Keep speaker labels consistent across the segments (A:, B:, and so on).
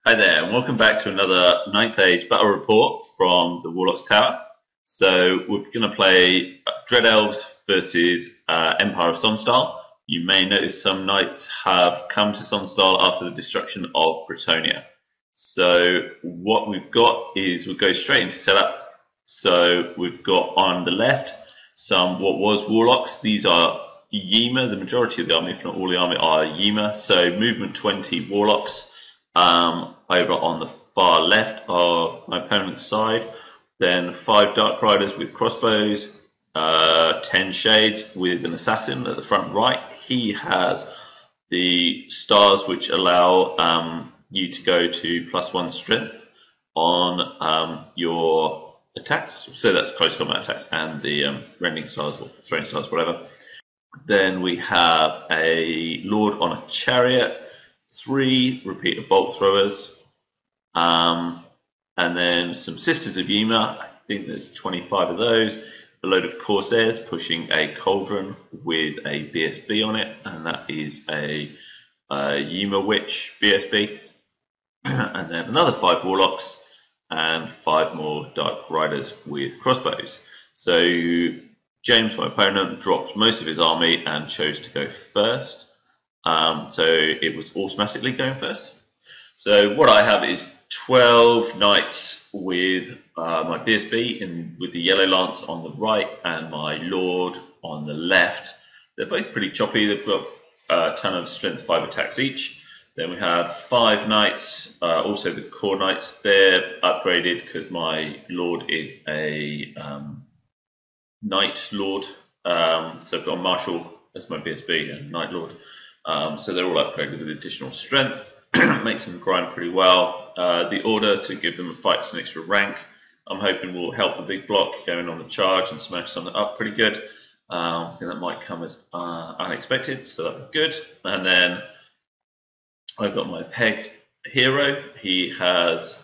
A: Hi there, and welcome back to another Ninth Age Battle Report from the Warlock's Tower. So we're going to play Dread Elves versus Empire of Sonnstahl. You may notice some knights have come to Sonnstahl after the destruction of Bretonnia. So what we've got is we'll go straight into setup. So we've got on the left some what was Warlocks. These are Yema. The majority of the army, if not all the army, are Yema. So movement 20 Warlocks. Over on the far left of my opponent's side, then 5 Dark Riders with crossbows, 10 Shades with an assassin at the front right. He has the stars which allow you to go to +1 strength on your attacks, so that's close combat attacks, and the rending stars or throwing stars, whatever. Then we have a Lord on a chariot, 3 repeater bolt throwers, and then some Sisters of Yema. I think there's 25 of those. A load of corsairs pushing a cauldron with a BSB on it, and that is a Yema witch BSB. And then another 5 warlocks and 5 more dark riders with crossbows. So James, my opponent, dropped most of his army and chose to go first. So it was automatically going first. So what I have is 12 knights with my BSB with the yellow lance on the right and my lord on the left. They're both pretty choppy. They've got a ton of strength 5 attacks each. Then we have 5 knights, also the core knights. They're upgraded because my lord is a knight lord. So I've got a marshal as my BSB and knight lord. So they're all upgraded with additional strength. Makes them grind pretty well. The order to give them a fight an extra rank, I'm hoping will help the big block going on the charge and smash something up pretty good. I think that might come as unexpected, so that'd be good. And then I've got my peg hero. He has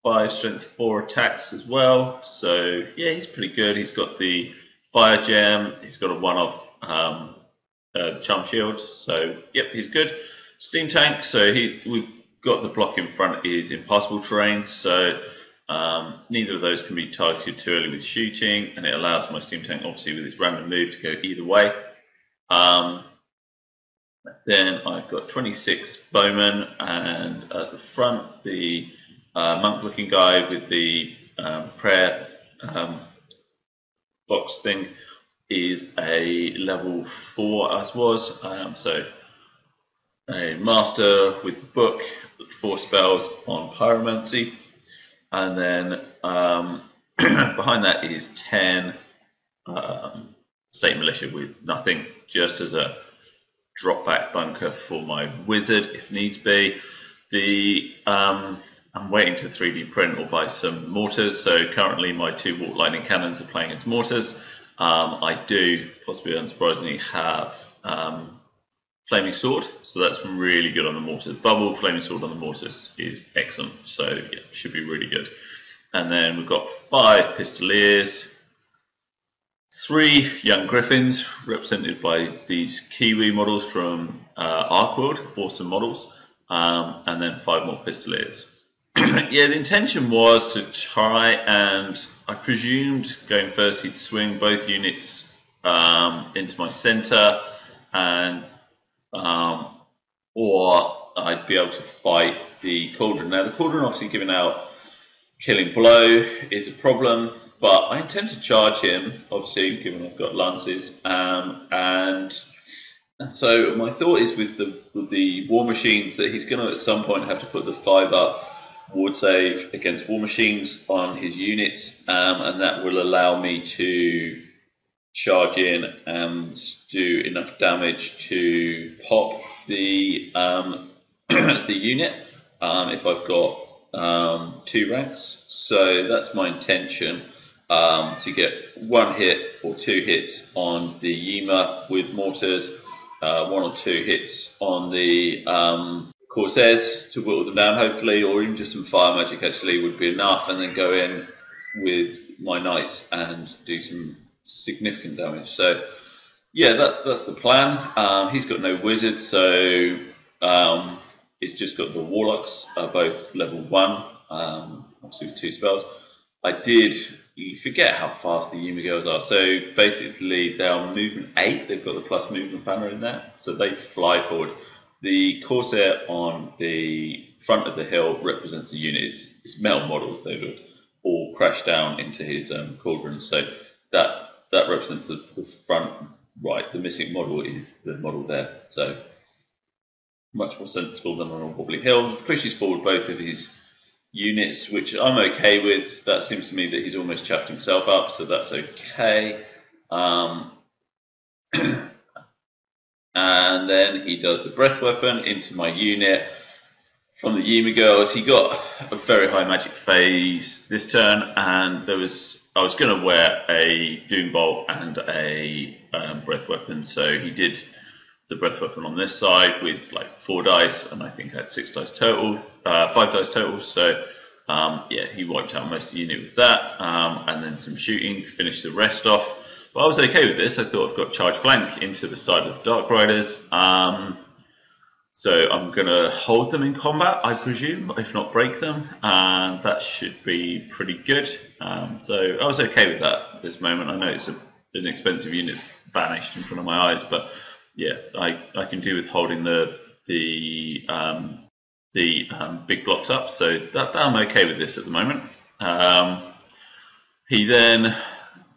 A: 5 strength 4 attacks as well. So yeah, he's pretty good. He's got the fire gem. He's got a one-off charm shield. So yep, he's good. Steam tank. So we've got the block in front is impassable terrain. So neither of those can be targeted too early with shooting, and it allows my steam tank, obviously, with its random move to go either way. Then I've got 26 bowmen, and at the front, the monk-looking guy with the prayer box thing is a level 4 as was. So a master with the book, 4 spells on Pyromancy, and then behind that is 10 state militia with nothing, just as a drop back bunker for my wizard if needs be. I'm waiting to 3D print or buy some mortars, so currently my 2 Warp Lightning Cannons are playing as mortars. I do, possibly unsurprisingly, have Flaming Sword, so that's really good on the mortars. Bubble Flaming Sword on the mortars is excellent, so yeah, should be really good. And then we've got 5 pistoliers, 3 young griffins represented by these Kiwi models from Arkworld, awesome models, and then 5 more pistoliers. Yeah, the intention was to try and, I presumed going first he'd swing both units into my center, and or I'd be able to fight the cauldron. Now the cauldron, obviously giving out killing blow is a problem, but I intend to charge him, obviously, given I've got lances, and so my thought is with the war machines that he's going to at some point have to put the 5-up ward save against war machines on his units, and that will allow me to charge in and do enough damage to pop the the unit if I've got 2 ranks. So that's my intention, to get 1 hit or 2 hits on the Yema with mortars, 1 or 2 hits on the corsairs to whittle them down, hopefully, or even just some fire magic actually would be enough, and then go in with my knights and do some significant damage. So yeah, that's the plan. He's got no wizard, so it's just got the warlocks are both level 1, obviously with 2 spells. You forget how fast the Yema girls are. So basically, they are movement 8. They've got the plus movement banner in there, so they fly forward. The corsair on the front of the hill represents a unit. It's metal models. They would all crash down into his cauldron. So that represents the front right. The missing model is the model there. So much more sensible than on a wobbly hill. Pushes forward both of his units, which I'm okay with. That seems to me that he's almost chuffed himself up, so that's okay. And then he does the breath weapon into my unit. From the Yema girls, he got a very high magic phase this turn, and I was going to wear a Doom Bolt and a breath weapon, so he did the breath weapon on this side with like 4 dice, and I think I had 6 dice total, 5 dice total. So yeah, he wiped out most of the unit with that, and then some shooting, finished the rest off. But I was okay with this. I thought I've got charge flank into the side of the Dark Riders, so I'm going to hold them in combat, I presume, if not break them, and that should be pretty good. So I was okay with that at this moment. I know it's an expensive unit that's vanished in front of my eyes, but yeah, I can do with holding the big blocks up, so that I'm okay with this at the moment. He then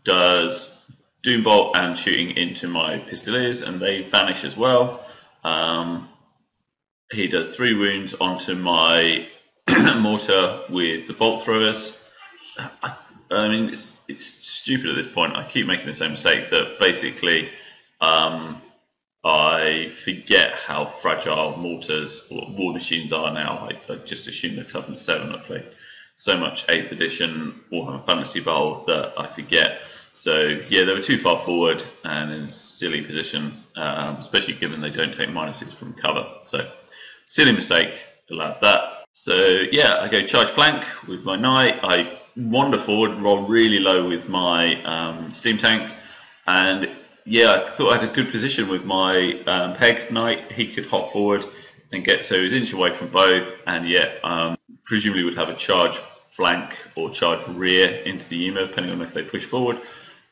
A: does Doombolt and shooting into my pistoliers, and they vanish as well. He does 3 wounds onto my mortar with the bolt throwers. I mean, it's stupid at this point. I keep making the same mistake that basically I forget how fragile mortars or war machines are now. I just assume they're tough and 7. I play so much 8th edition Warhammer Fantasy Bowl that I forget. So yeah, they were too far forward and in a silly position, especially given they don't take minuses from cover. So silly mistake, allowed that. So yeah, I go charge flank with my knight. I wander forward, roll really low with my steam tank, and yeah, I thought I had a good position with my peg knight. He could hop forward and get, so he was inch away from both, and yeah, presumably would have a charge flank or charge rear into the Yema, depending on if they push forward.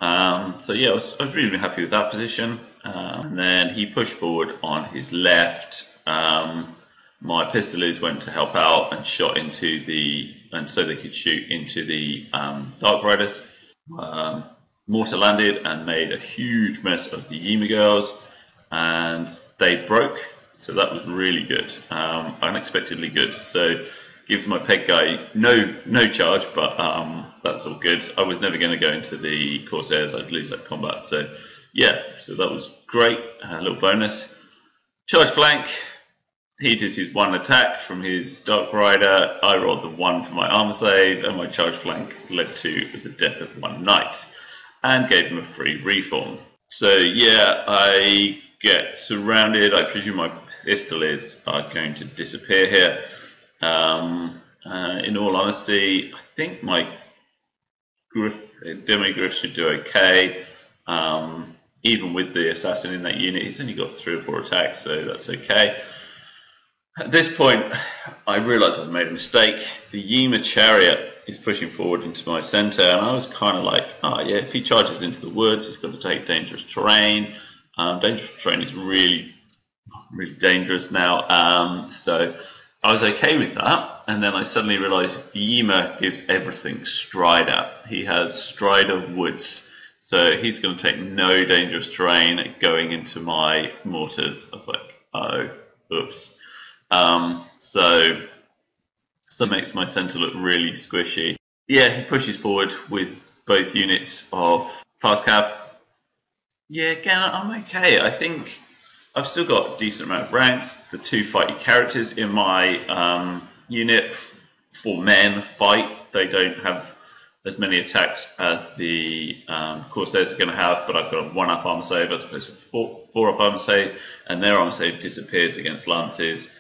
A: So yeah, I was really happy with that position. And then he pushed forward on his left. My pistoliers went to help out and shot into and so they could shoot into the Dark Riders. Mortar landed and made a huge mess of the Yema girls, and they broke. So that was really good, unexpectedly good. So gives my peg guy no charge, but that's all good. I was never going to go into the corsairs; I'd lose that combat. So yeah, so that was great. A little bonus. Charge flank. He did his 1 attack from his Dark Rider. I rolled the 1 for my armor save, and my charge flank led to the death of 1 knight, and gave him a free reform. So yeah, I get surrounded. I presume my pistoliers are going to disappear here. In all honesty, I think my demigriff should do okay. Even with the assassin in that unit, he's only got 3 or 4 attacks, so that's okay. At this point, I realised I've made a mistake. The Yema chariot is pushing forward into my centre, and I was kind of like, oh yeah, if he charges into the woods, he's got to take dangerous terrain. Dangerous terrain is really, really dangerous now. So I was okay with that, and then I suddenly realised Yema gives everything Strider. He has Strider Woods, so he's going to take no dangerous terrain going into my mortars. I was like, oh, oops. So that makes my centre look really squishy. Yeah, he pushes forward with both units of fast cav. Yeah, again, I'm okay. I think I've still got a decent amount of ranks. The 2 fighty characters in my unit, 4 men fight. They don't have as many attacks as the corsairs are going to have, but I've got a 1-up armor save as opposed to a 4-up armor save, and their armor save disappears against lances.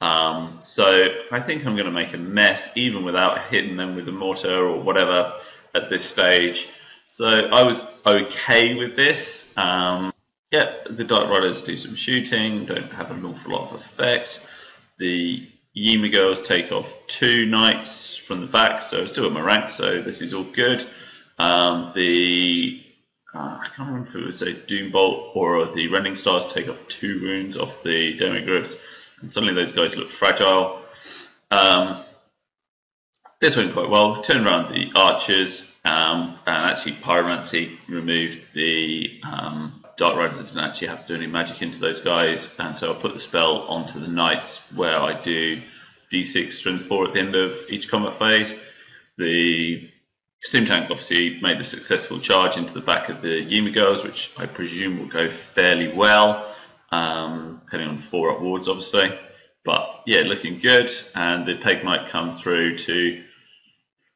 A: So I think I'm going to make a mess even without hitting them with the mortar or whatever at this stage. So I was okay with this. Yeah, the Dark Riders do some shooting, don't have an awful lot of effect. The Yema girls take off 2 knights from the back, so still at my rank, so this is all good. I can't remember if it was a Doombolt or the Rending Stars take off 2 wounds off the Demigryphs, and suddenly those guys look fragile. This went quite well. Turned around the archers, and actually Pyromancy removed the Dark Riders. I didn't actually have to do any magic into those guys, and so I put the spell onto the knights, where I do d6 strength 4 at the end of each combat phase. The Steam Tank obviously made a successful charge into the back of the Yema girls, which I presume will go fairly well, depending on 4-up wards, obviously. But yeah, looking good, and the Peg Knight comes through to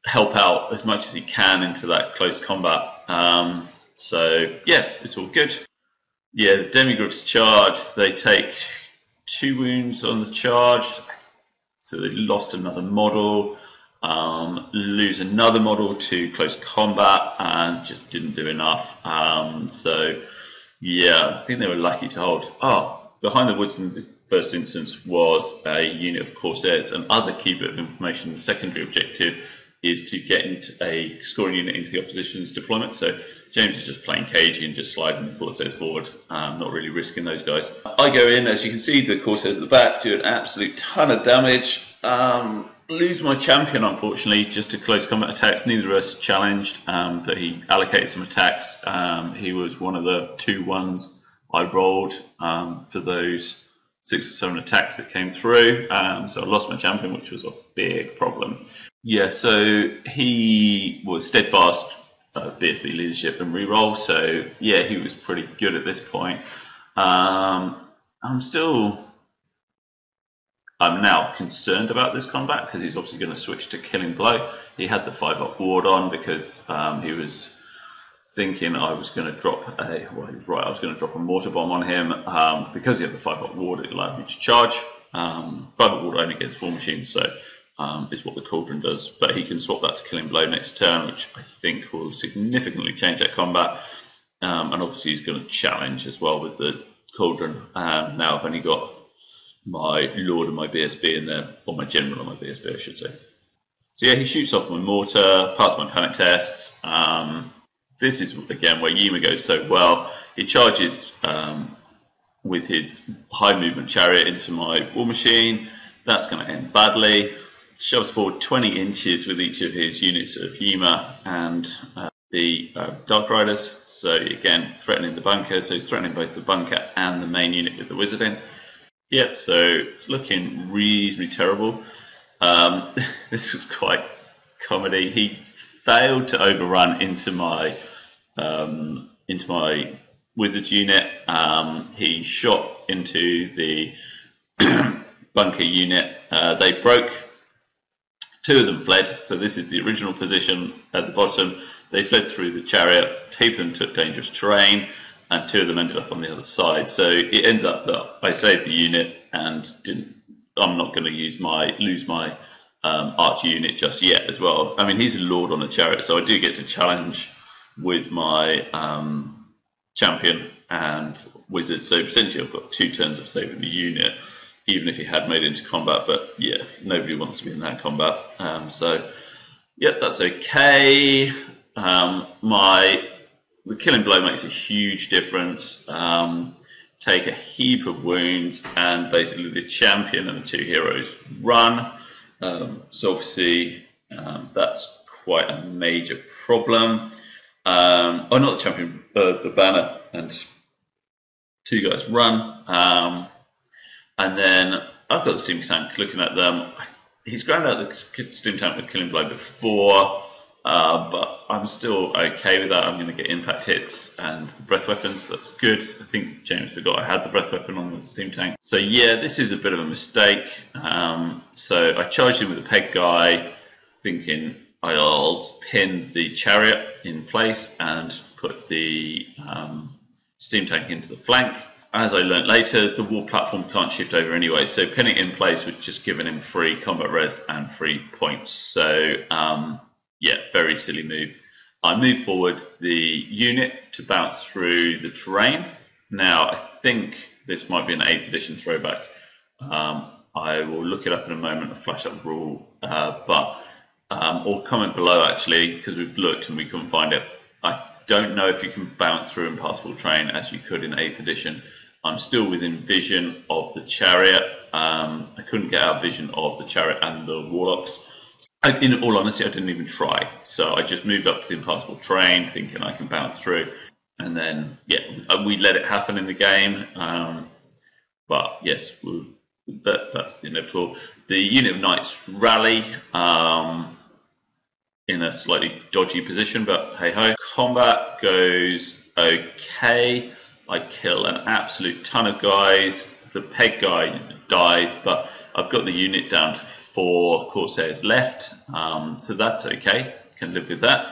A: help out as much as he can into that close combat. So yeah, it's all good. Yeah, the Demigryphs charge, they take 2 wounds on the charge, so they lost another model, lose another model to close combat, and just didn't do enough. So yeah, I think they were lucky to hold. Behind the woods in this first instance was a unit of corsairs. And other key bit of information, the secondary objective is to get into a scoring unit into the opposition's deployment. So James is just playing cagey and just sliding the corsairs forward, not really risking those guys. I go in, as you can see, the corsairs at the back do an absolute ton of damage. Lose my champion, unfortunately, just to close combat attacks. Neither of us challenged, but he allocated some attacks. He was one of the 2 ones I rolled for those 6 or 7 attacks that came through. So I lost my champion, which was a big problem. Yeah, so he was steadfast, BSB leadership and reroll. So yeah, he was pretty good at this point. I'm now concerned about this combat because he's obviously going to switch to Killing Blow. He had the 5-up ward on because he was thinking I was going to drop I was going to drop a mortar bomb on him. Because he had the 5-up ward, it allowed me to charge. 5-up ward only against War Machines, so is what the Cauldron does. But he can swap that to Killing Blow next turn, which I think will significantly change that combat. And obviously he's going to challenge as well with the Cauldron. Now I've only got my Lord and my BSB in there, or my General and my BSB, I should say. So yeah, he shoots off my mortar, passed my panic tests. This is again where Yema goes so well. He charges with his high movement chariot into my War Machine. That's going to end badly. Shoves forward 20 inches with each of his units of Yema and the Dark Riders. So again, threatening the bunker. So he's threatening both the bunker and the main unit with the wizard in. Yep, so it's looking reasonably terrible. This was quite comedy. He failed to overrun into my wizard's unit. He shot into the bunker unit. They broke. 2 of them fled. So this is the original position at the bottom. They fled through the chariot. 2 of them took dangerous terrain, and 2 of them ended up on the other side. So it ends up that I saved the unit and I'm not going to lose my archer unit just yet as well. I mean, he's a lord on a chariot, so I do get to challenge with my champion and wizard. So potentially I've got 2 turns of saving the unit, even if he had made it into combat. But yeah, nobody wants to be in that combat. So yeah, that's okay. The Killing Blow makes a huge difference. Take a heap of wounds, and basically the champion and the 2 heroes run. So obviously that's quite a major problem. Not the champion, the banner and 2 guys run. And then I've got the Steam Tank looking at them. He's ground out the Steam Tank with Killing Blow before, but I'm still okay with that. I'm going to get impact hits and the breath weapons. That's good. I think James forgot I had the breath weapon on the Steam Tank. So yeah, this is a bit of a mistake. So I charged him with a peg guy, thinking I'll pin the chariot in place and put the Steam Tank into the flank. As I learnt later, the wall platform can't shift over anyway, so pinning it in place was just giving him free combat res and free points. So yeah, very silly move. I move forward the unit to bounce through the terrain. Now I think this might be an 8th edition throwback. I will look it up in a moment and flash up the rule, or comment below actually, because we've looked and we couldn't find it. I don't know if you can bounce through Impassable Terrain as you could in 8th edition. I'm still within vision of the chariot. I couldn't get out vision of the chariot and the warlocks. In all honesty, I didn't even try. So I just moved up to the Impassable Terrain thinking I can bounce through. And then, yeah, we let it happen in the game. But yes, that's the inevitable. The unit of knights rally in a slightly dodgy position, but hey ho. Combat goes okay. I kill an absolute ton of guys. The peg guy dies, but I've got the unit down to 4 corsairs left, so that's okay. Can live with that.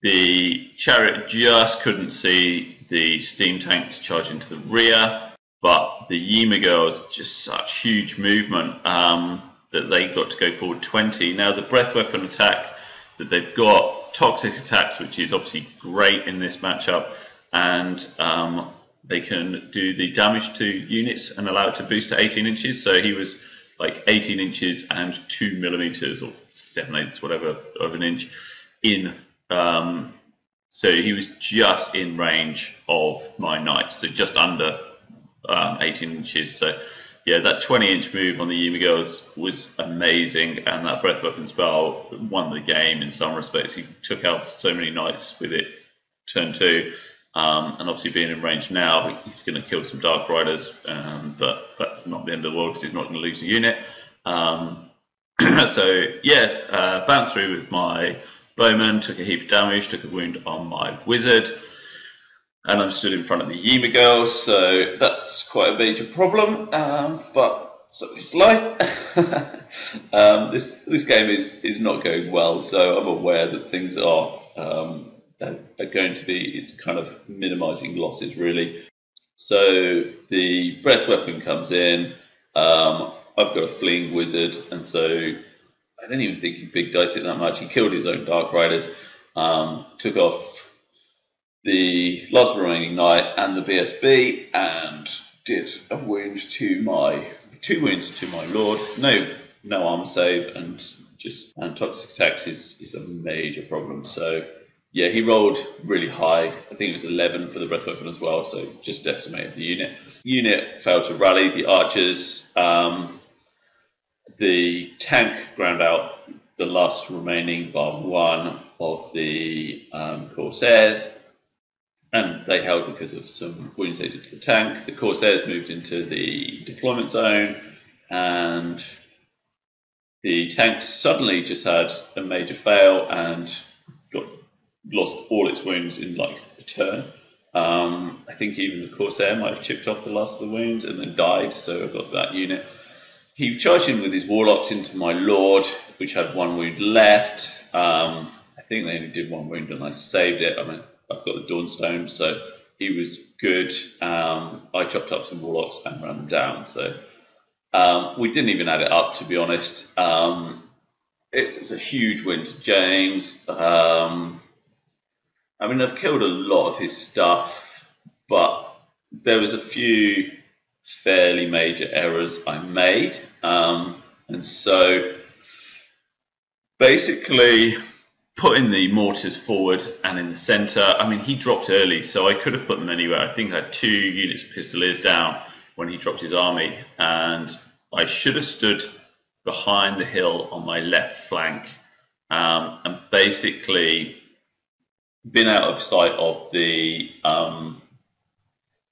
A: The chariot just couldn't see the steam tanks charge into the rear, but the Yema girls just such huge movement that they got to go forward 20. Now the breath weapon attack that they've got, toxic attacks, which is obviously great in this matchup, and they can do the damage to units and allow it to boost to 18 inches. So he was like 18 inches and 2 millimeters or 7/8, whatever, of an inch in. So he was just in range of my knights, so just under 18 inches. So yeah, that 20-inch move on the Yema girls was amazing, and that breath weapon spell won the game in some respects. He took out so many knights with it turn 2, and obviously being in range now, he's going to kill some Dark Riders, but that's not the end of the world because he's not going to lose a unit. So yeah, bounced through with my bowman, took a heap of damage, took a wound on my wizard, and I'm stood in front of the Yema girls, so that's quite a major problem, but so is life. This game is not going well, so I'm aware that things are going to be, it's kind of minimising losses really. So the breath weapon comes in, I've got a fleeing wizard, and so I don't even think he big diced it that much. He killed his own Dark Riders, took off the last remaining knight and the BSB, and did a wound to my 2 wounds to my lord. No armor save, and toxic attacks is a major problem. So yeah, he rolled really high. I think it was 11 for the breath weapon as well. So just decimated the unit. Unit failed to rally. The archers, the tank ground out the last remaining bar 1 of the corsairs. And they held because of some wounds they did to the tank. The corsairs moved into the deployment zone, and the tank suddenly just had a major fail and lost all its wounds in like a turn. I think even the corsair might have chipped off the last of the wounds and then died, so I got that unit. He charged in with his warlocks into my lord, which had 1 wound left. I think they only did 1 wound and I saved it. I mean, I've got the Dawnstone, so he was good. I chopped up some warlocks and ran them down. So we didn't even add it up, to be honest. It was a huge win to James. I mean, I've killed a lot of his stuff, but there was a few fairly major errors I made. And so basically, putting the mortars forward and in the centre, I mean, he dropped early, so I could have put them anywhere. I think I had 2 units of pistoliers down when he dropped his army, and I should have stood behind the hill on my left flank, and basically been out of sight of the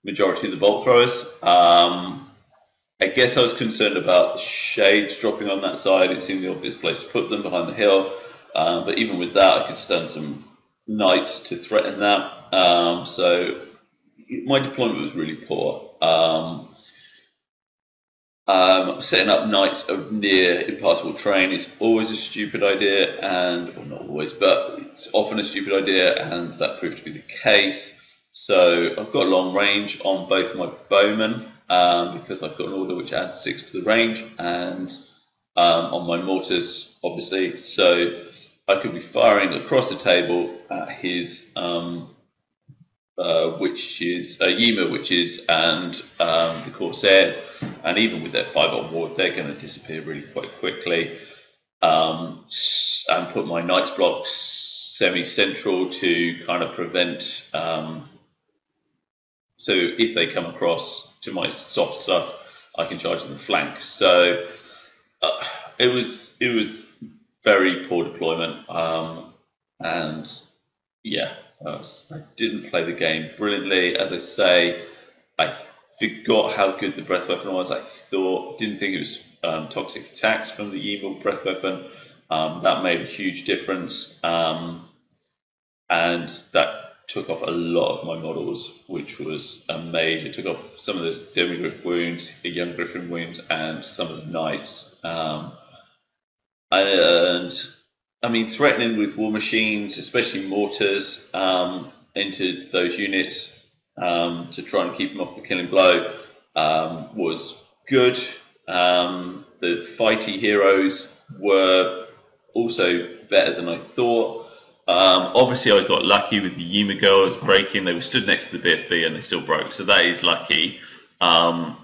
A: majority of the bolt throwers. I guess I was concerned about the shades dropping on that side. It seemed the obvious place to put them, behind the hill. But even with that, I could stand some knights to threaten that. So my deployment was really poor. Setting up knights of near impassable terrain is always a stupid idea, well, not always, but it's often a stupid idea, and that proved to be the case. So I've got long range on both my bowmen, because I've got an order which adds 6 to the range, and on my mortars, obviously. So I could be firing across the table at his which is Yema witches and the corsairs, and even with their 5-on ward, they're going to disappear really quite quickly. And put my knights block semi-central to kind of prevent. So if they come across to my soft stuff, I can charge them the flank. So it was very poor deployment, and yeah, I didn't play the game brilliantly. As I say, I forgot how good the breath weapon was. I didn't think it was toxic attacks from the evil breath weapon. That made a huge difference, and that took off a lot of my models, which was amazing. It took off some of the demigriff wounds, the young griffin wounds, and some of the knights. And I mean, threatening with war machines, especially mortars, into those units to try and keep them off the killing blow was good. The fighty heroes were also better than I thought. Obviously, I got lucky with the Yema girls breaking. They were stood next to the BSB and they still broke, so that is lucky. And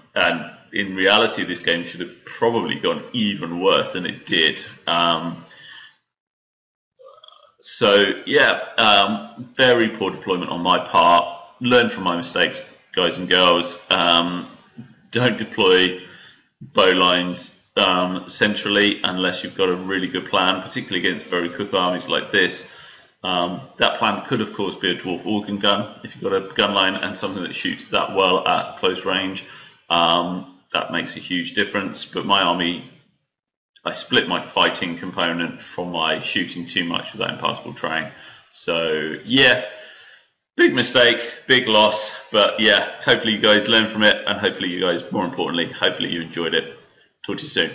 A: in reality, this game should have probably gone even worse than it did. So yeah, very poor deployment on my part. Learn from my mistakes, guys and girls. Don't deploy bowlines centrally unless you've got a really good plan, particularly against very quick armies like this. That plan could, of course, be a dwarf organ gun if you've got a gun line and something that shoots that well at close range. That makes a huge difference. But my army, I split my fighting component from my shooting too much with that impassable terrain. So yeah, big mistake, big loss. But yeah, hopefully you guys learn from it, and hopefully you guys, more importantly, hopefully you enjoyed it. Talk to you soon.